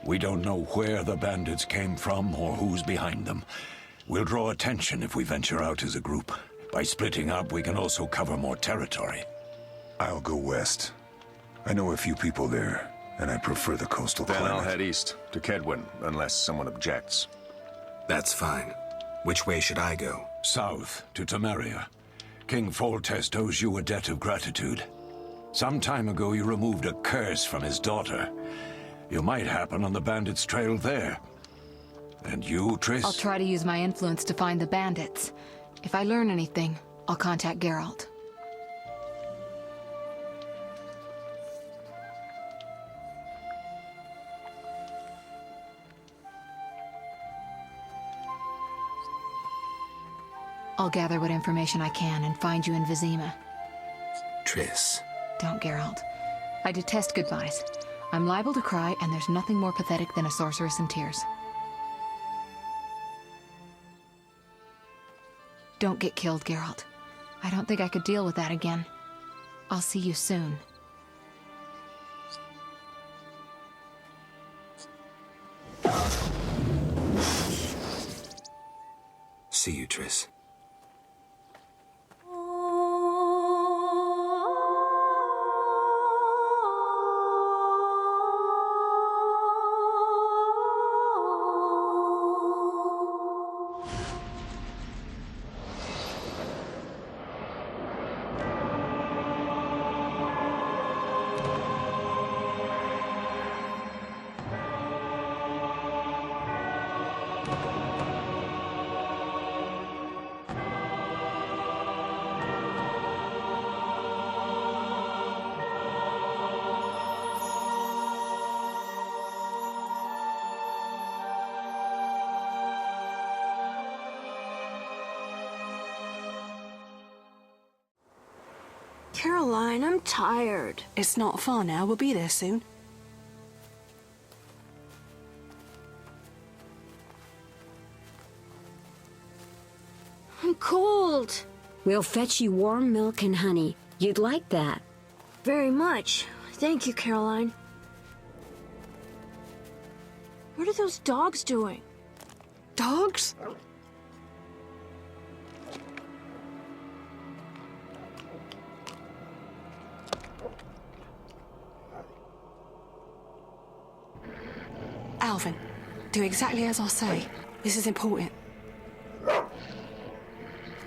We don't know where the bandits came from or who's behind them. We'll draw attention if we venture out as a group. By splitting up, we can also cover more territory. I'll go west. I know a few people there, and I prefer the coastal climate. Then I'll head east, to Kedwin, unless someone objects. That's fine. Which way should I go? South, to Temeria. King Foltest owes you a debt of gratitude. Some time ago, you removed a curse from his daughter. You might happen on the bandits' trail there. And you, Triss? I'll try to use my influence to find the bandits. If I learn anything, I'll contact Geralt. I'll gather what information I can and find you in Vizima. Triss. Don't, Geralt. I detest goodbyes. I'm liable to cry, and there's nothing more pathetic than a sorceress in tears. Don't get killed, Geralt. I don't think I could deal with that again. I'll see you soon. See you, Triss. Caroline, I'm tired. It's not far now. We'll be there soon. I'm cold. We'll fetch you warm milk and honey. You'd like that. Very much. Thank you, Caroline. What are those dogs doing? Dogs? Alvin, do exactly as I say. This is important.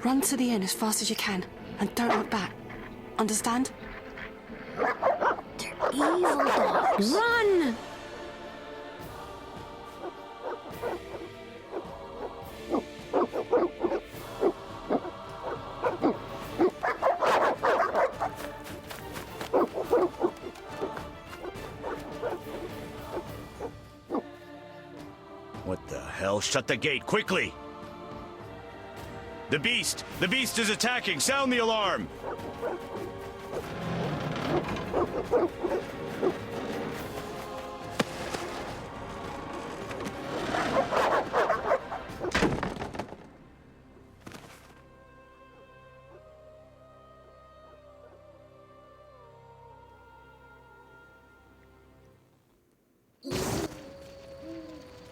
Run to the inn as fast as you can, and don't look back. Understand? They're evil dogs. Run! What the hell? Shut the gate, quickly! The beast! The beast is attacking! Sound the alarm!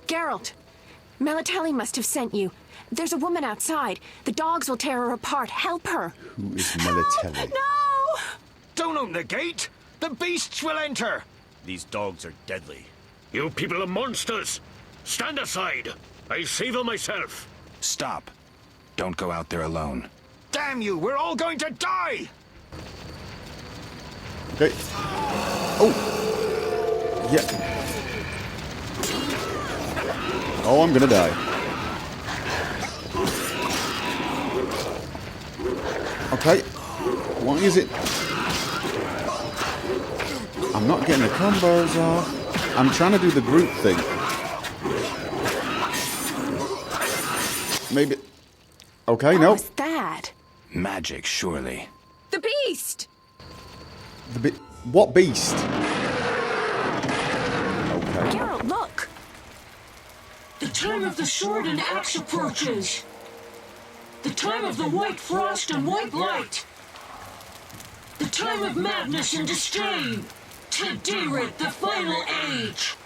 Geralt! Melatelli must have sent you. There's a woman outside. The dogs will tear her apart. Help her! Who is Melatelli? No! Don't open the gate! The beasts will enter! These dogs are deadly. You people are monsters! Stand aside! I'll save them myself! Stop. Don't go out there alone. Damn you! We're all going to die! Okay. Oh! Yeah. Oh, I'm gonna die. Okay. What is it? I'm not getting the combos off. I'm trying to do the group thing. Maybe... Okay, no. What's that? Magic, surely. The beast! What beast? Okay. Geralt, look! The time of the sword and axe approaches. The time of the white frost and white light. The time of madness and disdain. Tedirat, the final age.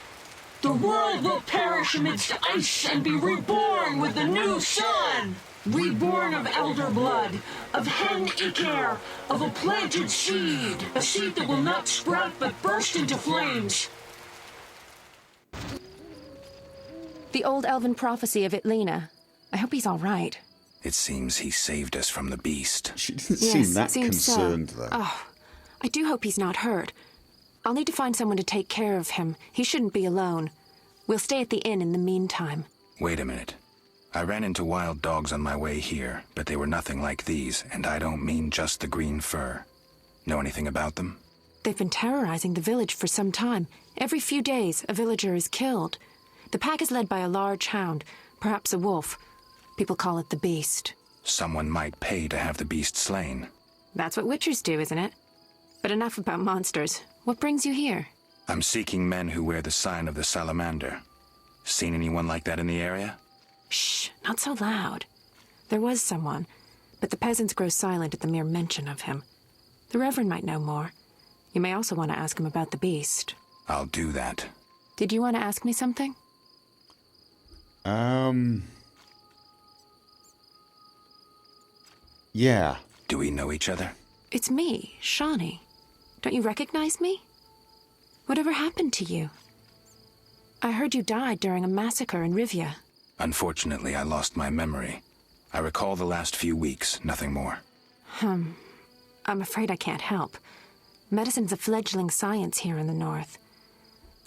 The world will perish amidst ice and be reborn with the new sun. Reborn of elder blood, of hen Iker, of a planted seed. A seed that will not sprout but burst into flames. The old elven prophecy of Itlena. I hope he's all right. It seems he saved us from the beast. She didn't seem that concerned, though. Oh, I do hope he's not hurt. I'll need to find someone to take care of him. He shouldn't be alone. We'll stay at the inn in the meantime. Wait a minute. I ran into wild dogs on my way here, but they were nothing like these, and I don't mean just the green fur. Know anything about them? They've been terrorizing the village for some time. Every few days, a villager is killed. The pack is led by a large hound, perhaps a wolf. People call it the beast. Someone might pay to have the beast slain. That's what witchers do, isn't it? But enough about monsters. What brings you here? I'm seeking men who wear the sign of the salamander. Seen anyone like that in the area? Shh, not so loud. There was someone, but the peasants grow silent at the mere mention of him. The Reverend might know more. You may also want to ask him about the beast. I'll do that. Did you want to ask me something? Yeah. Do we know each other? It's me, Shani. Don't you recognize me? Whatever happened to you? I heard you died during a massacre in Rivia. Unfortunately, I lost my memory. I recall the last few weeks, nothing more. I'm afraid I can't help. Medicine's a fledgling science here in the north.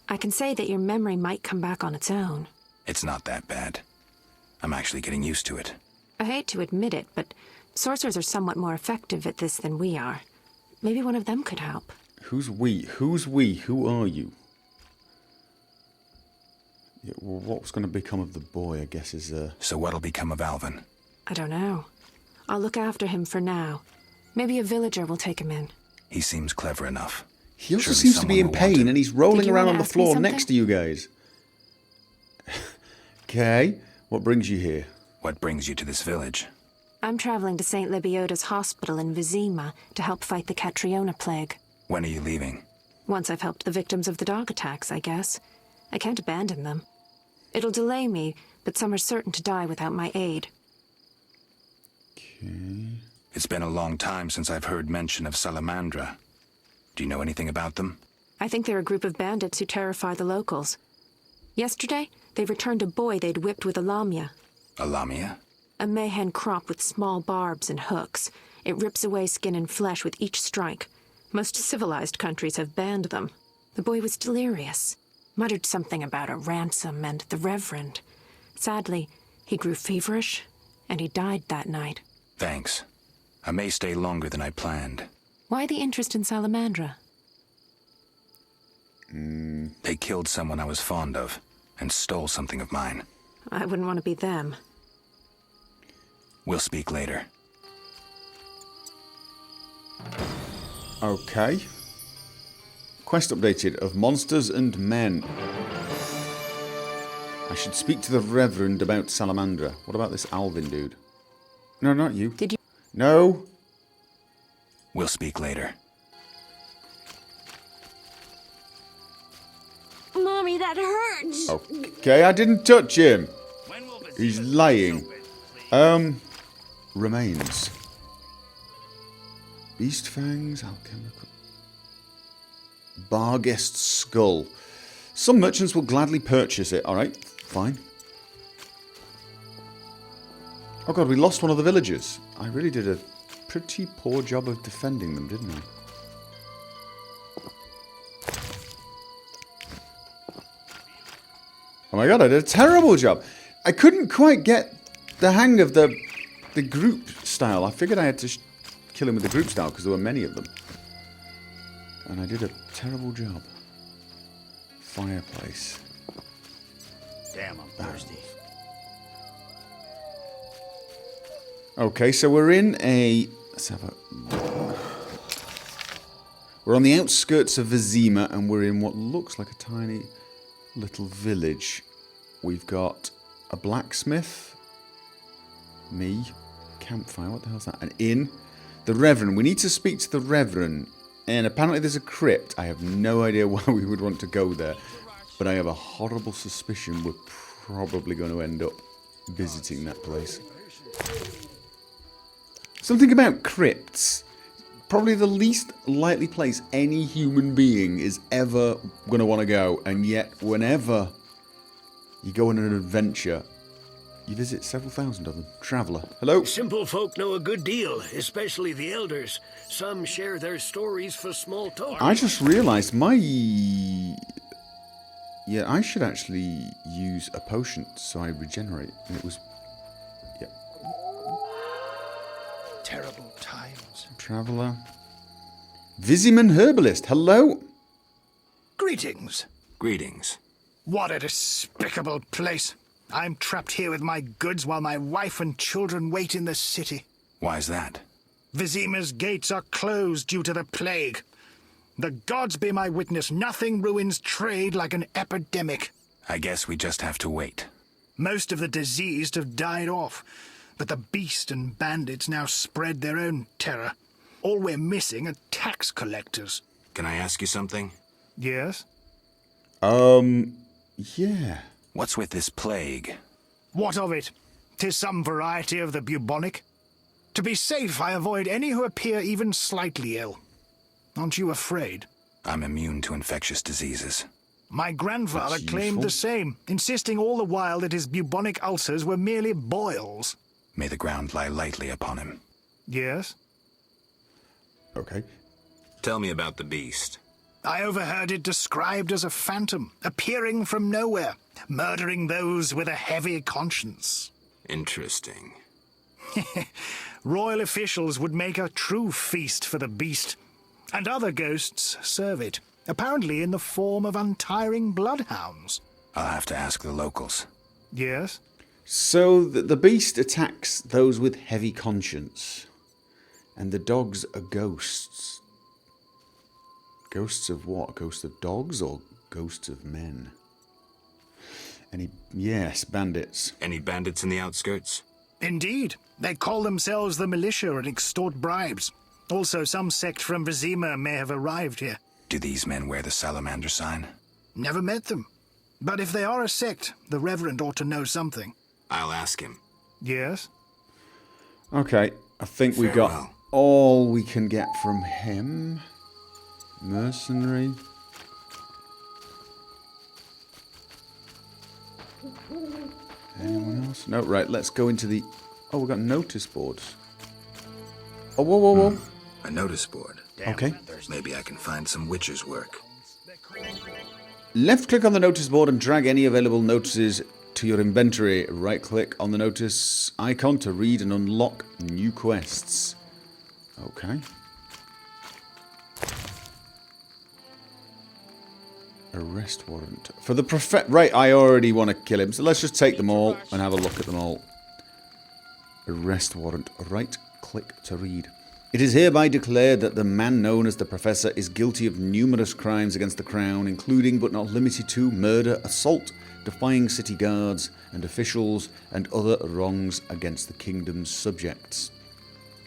I can say that your memory might come back on its own. It's not that bad. I'm actually getting used to it. I hate to admit it, but sorcerers are somewhat more effective at this than we are. Maybe one of them could help. Who's we? Who's we? Who are you? Yeah, well, what's going to become of the boy, I guess, is... So what'll become of Alvin? I don't know. I'll look after him for now. Maybe a villager will take him in. He seems clever enough. He also Surely seems to be in pain, and he's rolling around on the ask me floor something? next to you guys. Okay, what brings you here? What brings you to this village? I'm traveling to St. Lebioda's hospital in Vizima to help fight the Catriona plague. When are you leaving? Once I've helped the victims of the dog attacks, I guess. I can't abandon them. It'll delay me, but some are certain to die without my aid. Okay. It's been a long time since I've heard mention of Salamandra. Do you know anything about them? I think they're a group of bandits who terrify the locals. Yesterday, they returned a boy they'd whipped with a lamia. A lamia? A mayhen crop with small barbs and hooks. It rips away skin and flesh with each strike. Most civilized countries have banned them. The boy was delirious. Muttered something about a ransom and the Reverend. Sadly, he grew feverish, and he died that night. Thanks. I may stay longer than I planned. Why the interest in Salamandra? They killed someone I was fond of, and stole something of mine. I wouldn't want to be them. We'll speak later. Okay. Quest updated of monsters and men. I should speak to the Reverend about Salamandra. What about this Alvin dude? No, not you. Did you? No. We'll speak later. Mommy, that hurts. Okay, I didn't touch him. He's lying. Remains. Beast fangs, alchemical. Barghest skull. Some merchants will gladly purchase it. Alright, fine. Oh god, we lost one of the villagers. I really did a pretty poor job of defending them, didn't I? Oh my god, I did a terrible job. I couldn't quite get the hang of the group style. I figured I had to kill him with the group style because there were many of them. And I did a terrible job. Fireplace. Damn, I'm thirsty. Okay, so we're in a... Let's have a look. We're on the outskirts of Vizima, and we're in what looks like a tiny little village. We've got a blacksmith. Me. Campfire. What the hell's that? An inn. The Reverend. We need to speak to the Reverend. And apparently there's a crypt. I have no idea why we would want to go there. but I have a horrible suspicion we're probably going to end up visiting that place. Something about crypts. Probably the least likely place any human being is ever going to want to go, and yet whenever you go on an adventure, you visit several thousand of them. Traveller. Hello? Simple folk know a good deal, especially the elders. Some share their stories for small talk. I just realised my... Yeah, I should actually use a potion so I regenerate. And it was... Yeah. Terrible times. Traveller. Viziman Herbalist. Hello? Greetings. Greetings. What a despicable place. I'm trapped here with my goods while my wife and children wait in the city. Why's that? Vizima's gates are closed due to the plague. The gods be my witness, nothing ruins trade like an epidemic. I guess we just have to wait. Most of the diseased have died off, but the beast and bandits now spread their own terror. All we're missing are tax collectors. Can I ask you something? Yes? Yeah. What's with this plague? What of it? 'Tis some variety of the bubonic. To be safe, I avoid any who appear even slightly ill. Aren't you afraid? I'm immune to infectious diseases. My grandfather That's claimed useful. the same, insisting all the while that his bubonic ulcers were merely boils. May the ground lie lightly upon him. Yes? Okay. Tell me about the beast. I overheard it described as a phantom, appearing from nowhere, murdering those with a heavy conscience. Interesting. Royal officials would make a true feast for the beast, and other ghosts serve it, apparently in the form of untiring bloodhounds. I'll have to ask the locals. Yes? So the beast attacks those with heavy conscience, and the dogs are ghosts. Ghosts of what? Ghosts of dogs or ghosts of men? Yes, bandits. Any bandits in the outskirts? Indeed. They call themselves the militia and extort bribes. Also, some sect from Vizima may have arrived here. Do these men wear the salamander sign? Never met them. But if they are a sect, the Reverend ought to know something. I'll ask him. Yes? Okay, I think we got all we can get from him. Mercenary. Anyone else? No, right, let's go into the... Oh, we've got notice boards. Oh, whoa, whoa, whoa. A notice board. Okay. Maybe I can find some witcher's work. Left click on the notice board and drag any available notices to your inventory. Right click on the notice icon to read and unlock new quests. Okay. Arrest warrant. For the prophet... Right, I already want to kill him, so let's just take them all and have a look at them all. Arrest warrant. Right click to read. It is hereby declared that the man known as the Professor is guilty of numerous crimes against the Crown, including but not limited to murder, assault, defying city guards and officials, and other wrongs against the kingdom's subjects.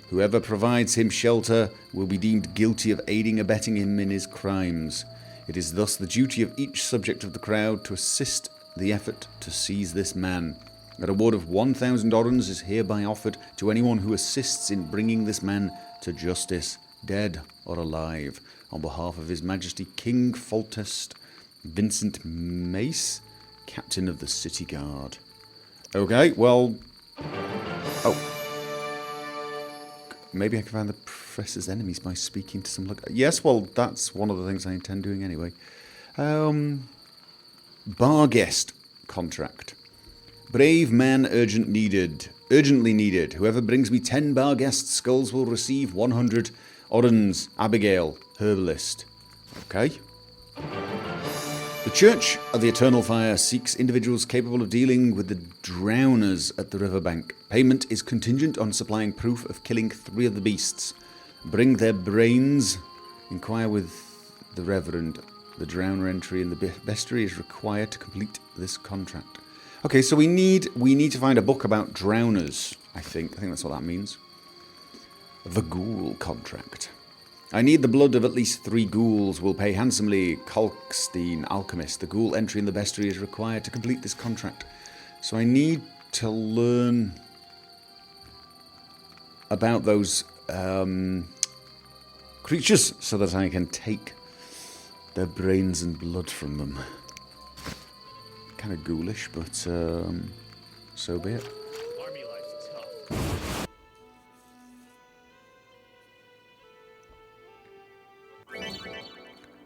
Whoever provides him shelter will be deemed guilty of aiding and abetting him in his crimes. It is thus the duty of each subject of the crowd to assist the effort to seize this man. A reward of 1,000 orens is hereby offered to anyone who assists in bringing this man to justice, dead or alive, on behalf of His Majesty King Foltest Vincent Mace, Captain of the City Guard. Okay, well... Oh. Maybe I can find the Professor's enemies by speaking to some... Yes, well, that's one of the things I intend doing anyway. Bar guest contract. Brave man urgently needed. Whoever brings me 10 bar guest skulls will receive 100 orens. Abigail, herbalist. Okay. The Church of the Eternal Fire seeks individuals capable of dealing with the drowners at the riverbank. Payment is contingent on supplying proof of killing 3 of the beasts. Bring their brains. Inquire with the Reverend. The drowner entry in the bestiary is required to complete this contract. Okay, so we need to find a book about drowners, I think. I think that's what that means. The Ghoul contract. I need the blood of at least 3 ghouls. Will pay handsomely. Kalkstein, alchemist. The ghoul entry in the bestiary is required to complete this contract. So I need to learn about those creatures so that I can take their brains and blood from them. Kind of ghoulish, but so be it. Army life's tough.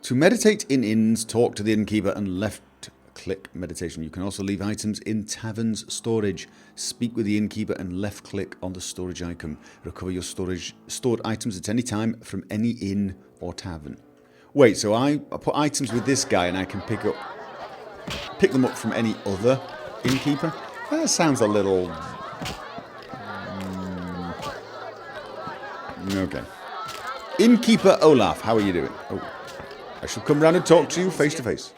To meditate in inns, talk to the innkeeper and left-click meditation. You can also leave items in taverns storage. Speak with the innkeeper and left-click on the storage icon. Recover your stored items at any time from any inn or tavern. Wait, so I put items with this guy and I can pick them up from any other innkeeper? That sounds a little... Okay. Innkeeper Olaf, how are you doing? Oh, I shall come round and talk to you face to face.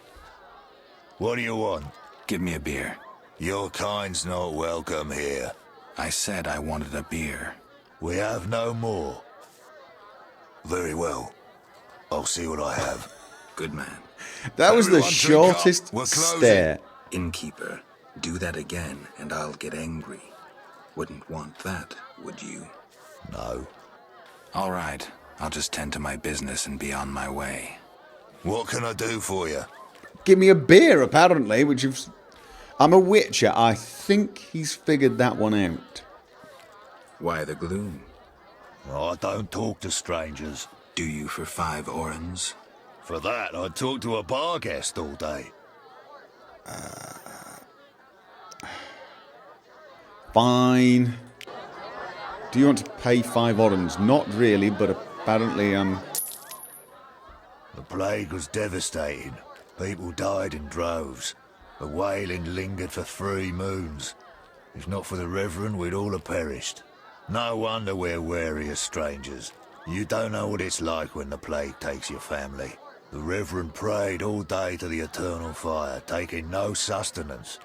What do you want? Give me a beer. Your kind's not welcome here. I said I wanted a beer. We have no more. Very well. I'll see what I have. Good man. That was the shortest stare. Innkeeper, do that again and I'll get angry. Wouldn't want that, would you? No. All right. I'll just tend to my business and be on my way. What can I do for you? Give me a beer, apparently, which you've... I'm a witcher. I think he's figured that one out. Why the gloom? I don't talk to strangers. Do you for 5 orens? For that, I'd talk to a bar guest all day. Fine. Do you want to pay 5 orens? Not really, but apparently, The plague was devastating. People died in droves. The wailing lingered for 3 moons. If not for the Reverend, we'd all have perished. No wonder we're wary of strangers. You don't know what it's like when the plague takes your family. The Reverend prayed all day to the eternal fire, taking no sustenance.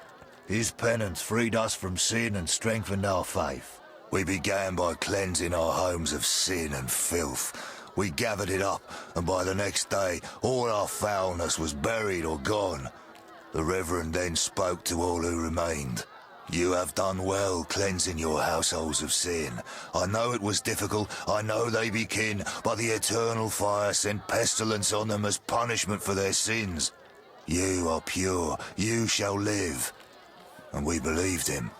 His penance freed us from sin and strengthened our faith. We began by cleansing our homes of sin and filth. We gathered it up, and by the next day, all our foulness was buried or gone. The Reverend then spoke to all who remained. You have done well cleansing your households of sin. I know it was difficult, I know they be kin, but the eternal fire sent pestilence on them as punishment for their sins. You are pure, you shall live. And we believed him,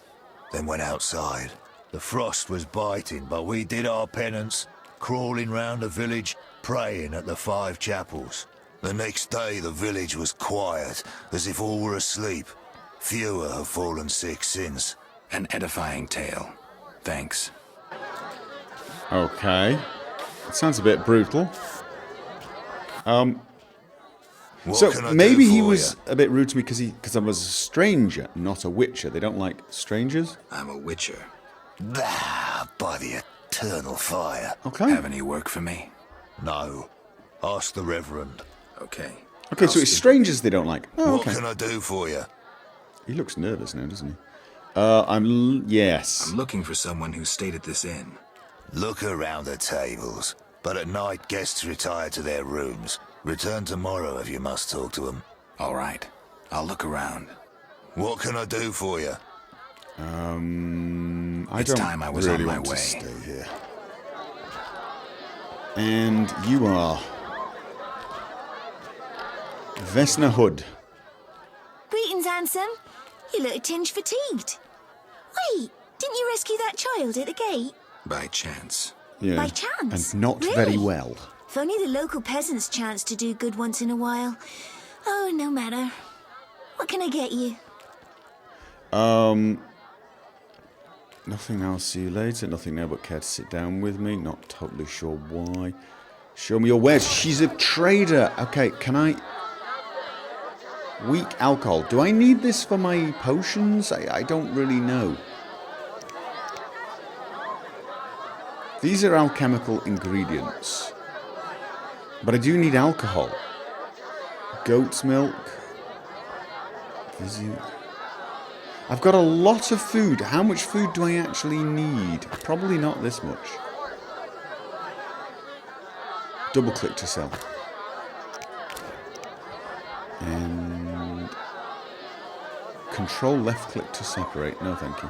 then went outside. The frost was biting, but we did our penance, crawling round the village, praying at the 5 chapels. The next day the village was quiet, as if all were asleep. Fewer have fallen sick since. An edifying tale. Thanks. Okay. It sounds a bit brutal. So maybe he was a bit rude to me because I was a stranger, not a witcher. They don't like strangers. I'm a witcher. By the eternal fire. Okay. Have any work for me? No. Ask the Reverend. Okay. Okay, so it's strangers they don't like. Oh, What okay. can I do for you? He looks nervous now, doesn't he? Yes. I'm looking for someone who stayed at this inn. Look around the tables. But at night, guests retire to their rooms. Return tomorrow if you must talk to them. All right. I'll look around. What can I do for you? I It's don't time I was really on my want to way. stay here. And you are Vesna Hood. Greetings, handsome. You look a tinge fatigued. Wait, didn't you rescue that child at the gate? By chance. Yeah. By chance? And not Really? very well. If only the local peasants chance to do good once in a while. Oh, no matter. What can I get you? Nothing, I'll see you later. Nothing now but care to sit down with me. Not totally sure why. Show me your wares. She's a trader. Okay, can I... Weak alcohol. Do I need this for my potions? I don't really know. These are alchemical ingredients. But I do need alcohol. Goat's milk. I've got a lot of food. How much food do I actually need? Probably not this much. Double click to sell. And control left click to separate. No, thank you.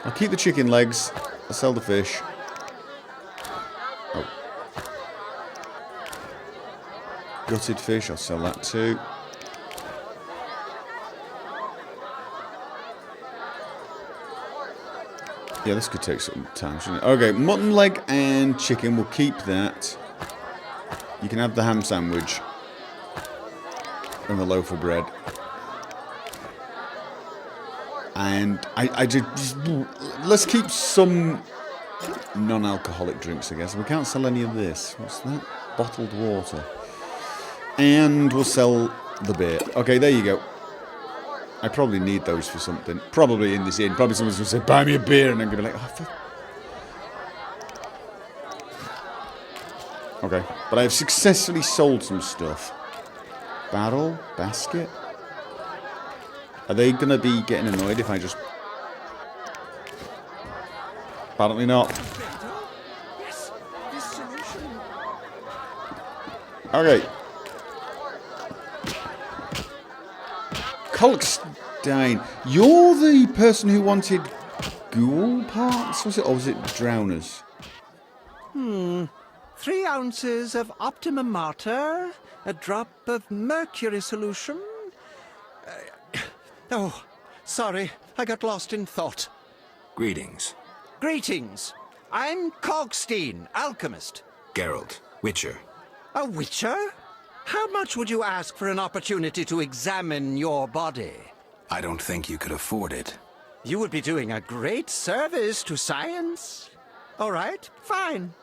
I'll keep the chicken legs. I'll sell the fish. Oh. Gutted fish, I'll sell that too. Yeah, this could take some time, shouldn't it? Okay, mutton leg and chicken, we'll keep that. You can have the ham sandwich. And the loaf of bread. And I just let's keep some non-alcoholic drinks, I guess. We can't sell any of this. What's that? Bottled water. And we'll sell the beer. Okay, there you go. I probably need those for something. Probably in this inn. Probably someone's going to say, buy me a beer. And I'm going to be like, oh, okay. But I have successfully sold some stuff. Barrel? Basket? Are they going to be getting annoyed if I just... Apparently not. Okay. Kolkstein. You're the person who wanted ghoul parts, was it? Or was it drowners? 3 ounces of optimum mater, a drop of mercury solution. Oh, sorry, I got lost in thought. Greetings. Greetings. I'm Kolkstein, alchemist. Geralt, Witcher. A witcher? How much would you ask for an opportunity to examine your body? I don't think you could afford it. You would be doing a great service to science. All right, fine.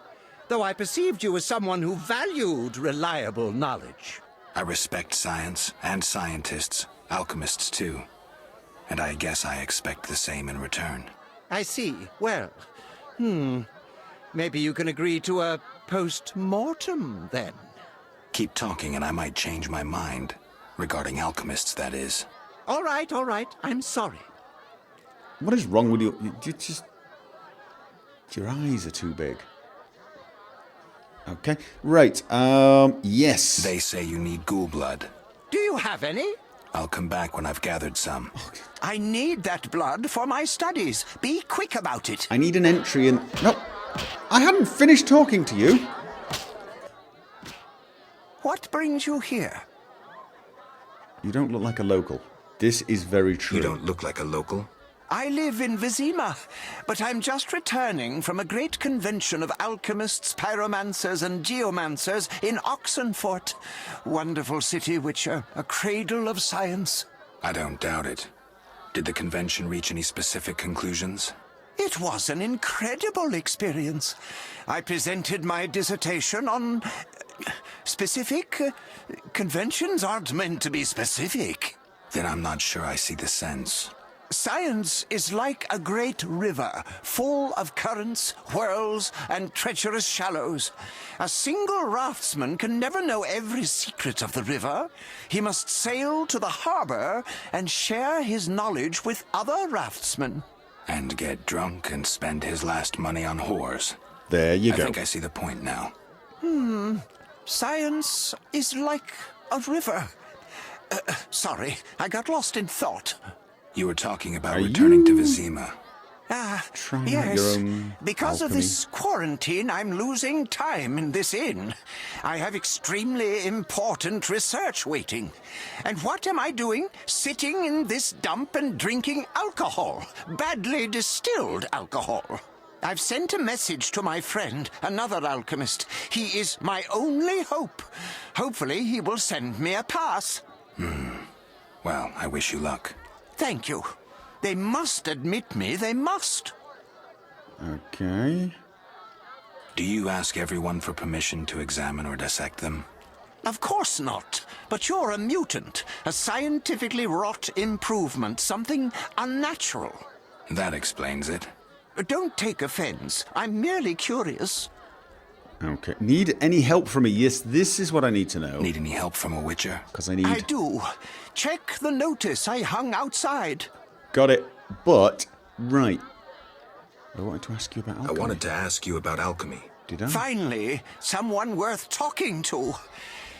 Though I perceived you as someone who valued reliable knowledge. I respect science and scientists, alchemists too. And I guess I expect the same in return. I see. Well, maybe you can agree to a post-mortem, then. Keep talking and I might change my mind. Regarding alchemists, that is. All right. I'm sorry. What is wrong with you? Your eyes are too big. Okay. Right. Yes. They say you need ghoul blood. Do you have any? I'll come back when I've gathered some. I need that blood for my studies. Be quick about it. I need an entry in... No, I hadn't finished talking to you. What brings you here? You don't look like a local. This is very true. You don't look like a local? I live in Vizima, but I'm just returning from a great convention of alchemists, pyromancers, and geomancers in Oxenfurt. Wonderful city, Witcher, a cradle of science. I don't doubt it. Did the convention reach any specific conclusions? It was an incredible experience. I presented my dissertation on... specific? Conventions aren't meant to be specific. Then I'm not sure I see the sense. Science is like a great river, full of currents, whirls, and treacherous shallows. A single raftsman can never know every secret of the river. He must sail to the harbor and share his knowledge with other raftsmen. And get drunk and spend his last money on whores. There you go. I think I see the point now. Science is like a river. Sorry, I got lost in thought. You were talking about returning to Vizima. Yes. Because of this quarantine, I'm losing time in this inn. I have extremely important research waiting. And what am I doing? Sitting in this dump and drinking alcohol. Badly distilled alcohol. I've sent a message to my friend, another alchemist. He is my only hope. Hopefully he will send me a pass. Well, I wish you luck. Thank you. They must admit me, they must. Okay. Do you ask everyone for permission to examine or dissect them? Of course not. But you're a mutant, a scientifically wrought improvement, something unnatural. That explains it. Don't take offense. I'm merely curious. Okay. Need any help from me? Yes, this is what I need to know. Need any help from a witcher? Because I need... I do. Check the notice I hung outside. Got it. But, right. I wanted to ask you about alchemy. I wanted to ask you about alchemy. Did I? Finally, someone worth talking to.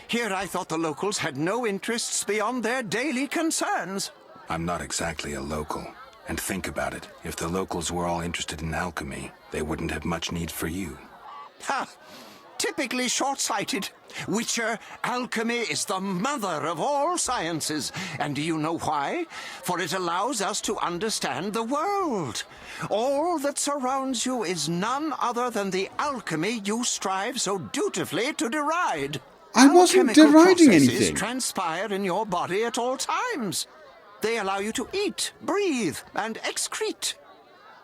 Here I thought the locals had no interests beyond their daily concerns. I'm not exactly a local. And think about it. If the locals were all interested in alchemy, they wouldn't have much need for you. Ha! Typically short-sighted. Witcher, alchemy is the mother of all sciences. And do you know why? For it allows us to understand the world. All that surrounds you is none other than the alchemy you strive so dutifully to deride. I wasn't Alchemical deriding processes anything. transpire in your body at all times. They allow you to eat, breathe, and excrete.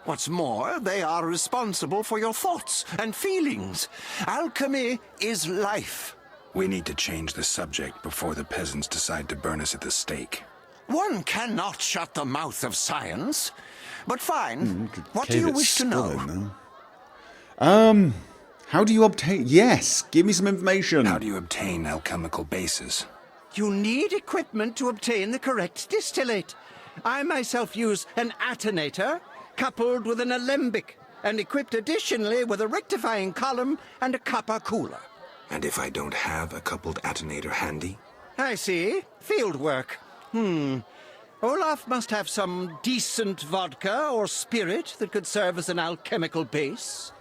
What's more, they are responsible for your thoughts and feelings. Alchemy is life. We need to change the subject before the peasants decide to burn us at the stake. One cannot shut the mouth of science. But fine, what do Cave you its wish to skull know? in, though. How do you obtain... Yes, give me some information. How do you obtain alchemical bases? You need equipment to obtain the correct distillate. I myself use an attenator, coupled with an alembic, and equipped additionally with a rectifying column and a copper cooler. And if I don't have a coupled attenator handy? I see. Field work. Olaf must have some decent vodka or spirit that could serve as an alchemical base.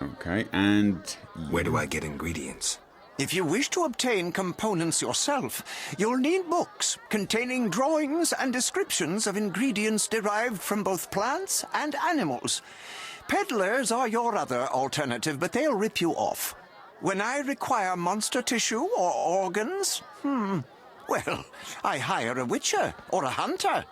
Okay, and... Where do I get ingredients? If you wish to obtain components yourself, you'll need books containing drawings and descriptions of ingredients derived from both plants and animals. Peddlers are your other alternative, but they'll rip you off. When I require monster tissue or organs, well, I hire a witcher or a hunter.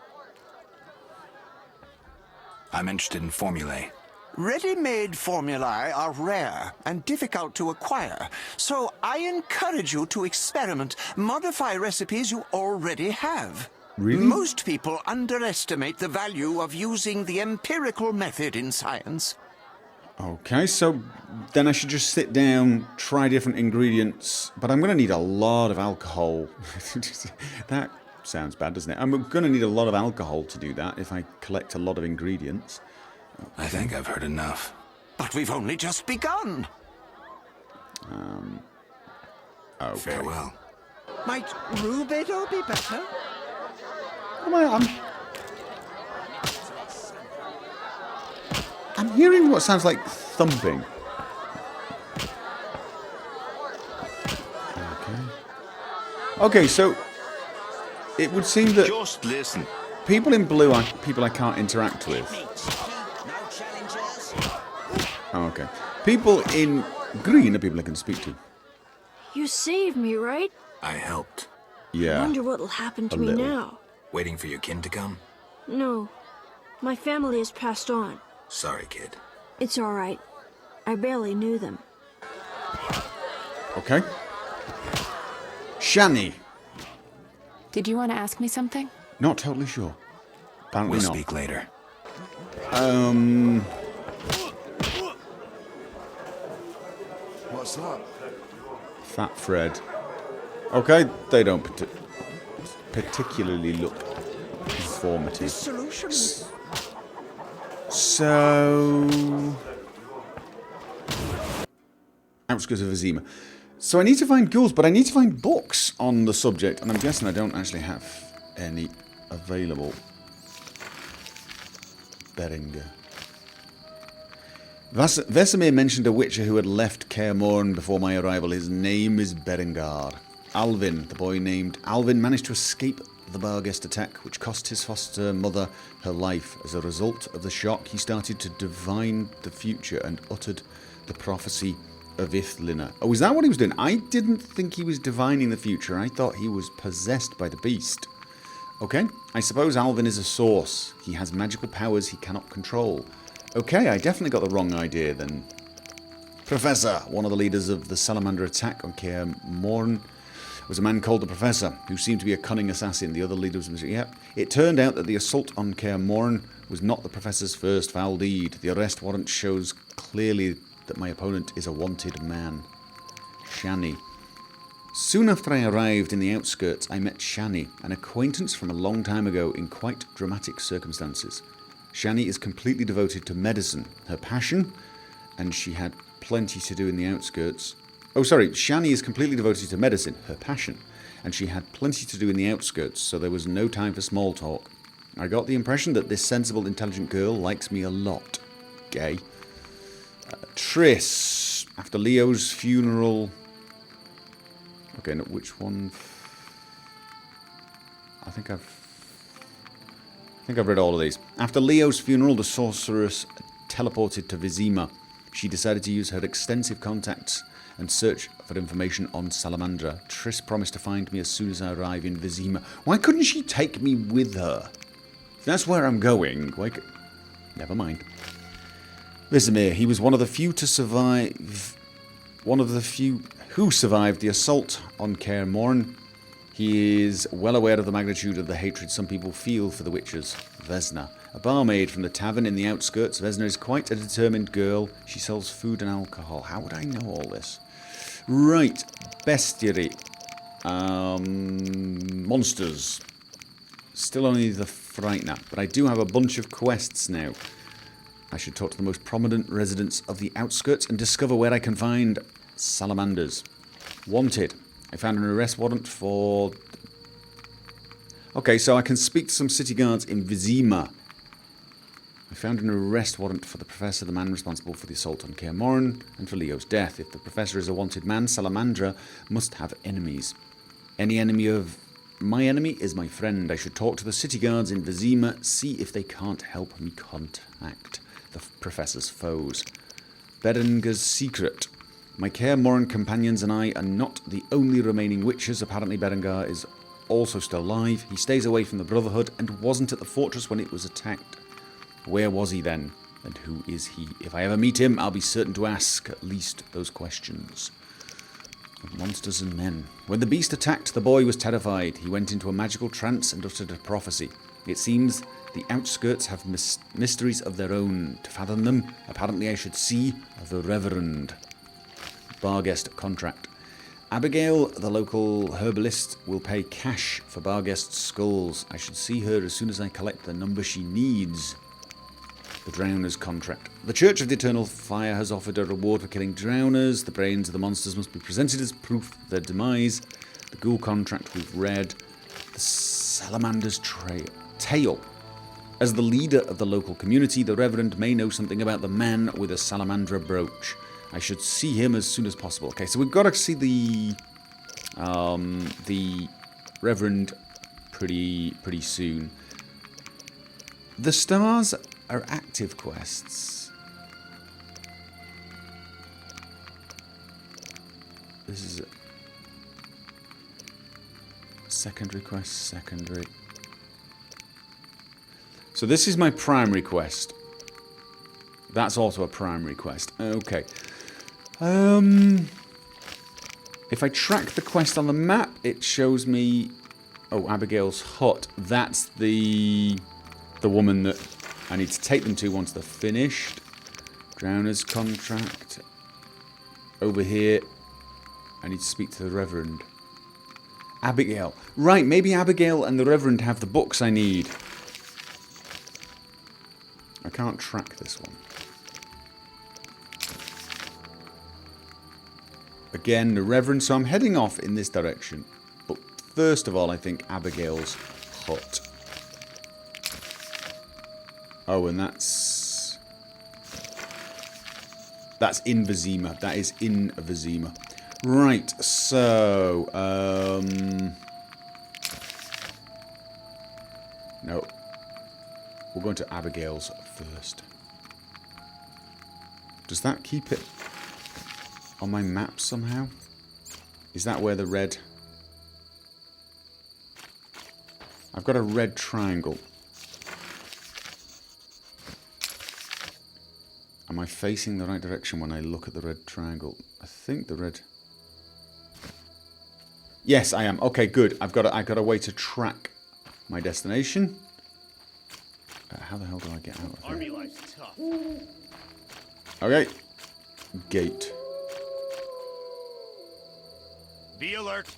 I'm interested in formulae. Ready-made formulae are rare and difficult to acquire, so I encourage you to experiment, modify recipes you already have. Really? Most people underestimate the value of using the empirical method in science. Okay, so then I should just sit down, try different ingredients, but I'm going to need a lot of alcohol. That sounds bad, doesn't it? I'm going to need a lot of alcohol to do that if I collect a lot of ingredients. Okay. I think I've heard enough. But we've only just begun. Okay. Farewell. Might Rubedo be better? I'm hearing what sounds like thumping. Okay, so it would seem that just listen. People in blue are people I can't interact with. Oh, okay. People in green are people I can speak to. You saved me, right? I helped. Yeah. I wonder what'll happen to me now. Waiting for your kin to come? No. My family has passed on. Sorry, kid. It's all right. I barely knew them. Okay. Shani. Did you want to ask me something? Not totally sure. Apparently We'll not. speak later. What's that? Fat Fred. Okay, they don't particularly look informative. So... Outskirts of Vizima. So I need to find ghouls, but I need to find books on the subject, and I'm guessing I don't actually have any available. Beringer. Vesemir mentioned a witcher who had left Kaer Morhen before my arrival. His name is Berengar. Alvin, the boy named Alvin, managed to escape the Barghest attack, which cost his foster mother her life. As a result of the shock, he started to divine the future and uttered the prophecy of Ithlina. Oh, is that what he was doing? I didn't think he was divining the future. I thought he was possessed by the beast. Okay, I suppose Alvin is a source. He has magical powers he cannot control. Okay, I definitely got the wrong idea then. Professor, one of the leaders of the Salamander attack on Kaer Morhen, was a man called the Professor, who seemed to be a cunning assassin. The other leader was... Yep. It turned out that the assault on Kaer Morhen was not the Professor's first foul deed. The arrest warrant shows clearly that my opponent is a wanted man. Shani. Soon after I arrived in the outskirts, I met Shani, an acquaintance from a long time ago in quite dramatic circumstances. Shani is completely devoted to medicine, her passion, and she had plenty to do in the outskirts. Oh, sorry, Shani is completely devoted to medicine, her passion, and she had plenty to do in the outskirts, so there was no time for small talk. I got the impression that this sensible, intelligent girl likes me a lot. Gay. Triss. After Leo's funeral... Okay, no, which one? I think I've read all of these. After Leo's funeral, the sorceress teleported to Vizima. She decided to use her extensive contacts and search for information on Salamandra. Triss promised to find me as soon as I arrive in Vizima. Why couldn't she take me with her? That's where I'm going. Never mind. Vizimir, he was one of the few to survive... One of the few who survived the assault on Kaer Morhen. He is well aware of the magnitude of the hatred some people feel for the witches. Vesna, a barmaid from the tavern in the outskirts. Vesna is quite a determined girl. She sells food and alcohol. How would I know all this? Right. Bestiary. Monsters. Still only the Frightener, but I do have a bunch of quests now. I should talk to the most prominent residents of the outskirts and discover where I can find salamanders. Wanted. I found an arrest warrant for... Okay, so I can speak to some city guards in Vizima. I found an arrest warrant for the professor, the man responsible for the assault on Kaer Morhen, and for Leo's death. If the professor is a wanted man, Salamandra must have enemies. Any enemy of... My enemy is my friend. I should talk to the city guards in Vizima, see if they can't help me contact the professor's foes. Berengar's secret. My Kaer Morhen companions and I are not the only remaining witches. Apparently Berengar is also still alive. He stays away from the Brotherhood and wasn't at the fortress when it was attacked. Where was he then? And who is he? If I ever meet him, I'll be certain to ask at least those questions. Monsters and men. When the beast attacked, the boy was terrified. He went into a magical trance and uttered a prophecy. It seems the outskirts have mysteries of their own. To fathom them, apparently I should see the Reverend. Barguest contract. Abigail, the local herbalist, will pay cash for Barguest's skulls. I should see her as soon as I collect the number she needs. The Drowner's contract. The Church of the Eternal Fire has offered a reward for killing drowners. The brains of the monsters must be presented as proof of their demise. The ghoul contract we've read. The Salamander's tale. As the leader of the local community, the Reverend may know something about the man with a Salamandra brooch. I should see him as soon as possible. Okay, so we've got to see the Reverend pretty soon. The stars are active quests. This is a secondary quest, secondary. So this is my primary quest. That's also a primary quest. Okay. If I track the quest on the map, it shows me... Oh, Abigail's hut. That's the woman that I need to take them to once they're finished. Drowner's contract. Over here, I need to speak to the Reverend. Abigail. Right, maybe Abigail and the Reverend have the books I need. I can't track this one. Again, the Reverend, so I'm heading off in this direction. But first of all, I think Abigail's hut. Oh, and that's in Vizima. That is in Vizima. Right, so... No. We're going to Abigail's first. Does that keep it on my map somehow? Is that where the red... I've got a red triangle. Am I facing the right direction when I look at the red triangle? I think the red... Yes, I am. Okay, good. I've got a way to track my destination. How the hell do I get out of here? Army life's tough. Okay. Gate. Be alert.